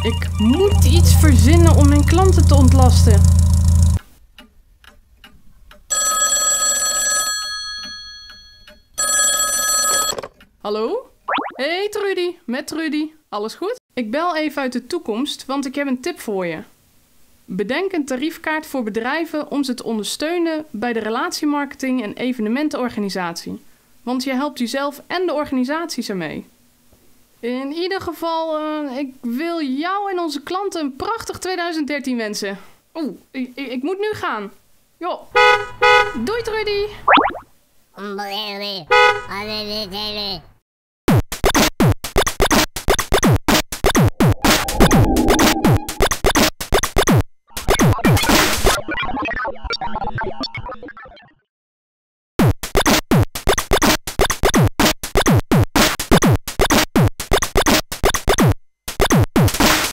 Ik moet iets verzinnen om mijn klanten te ontlasten. Hallo? Hey Trudy, met Trudy. Alles goed? Ik bel even uit de toekomst, want ik heb een tip voor je. Bedenk een tariefkaart voor bedrijven om ze te ondersteunen bij de relatiemarketing en evenementenorganisatie. Want je helpt jezelf en de organisaties ermee. In ieder geval, ik wil jou en onze klanten een prachtig 2013 wensen. Oeh, ik moet nu gaan. Jo. Doei Trudy!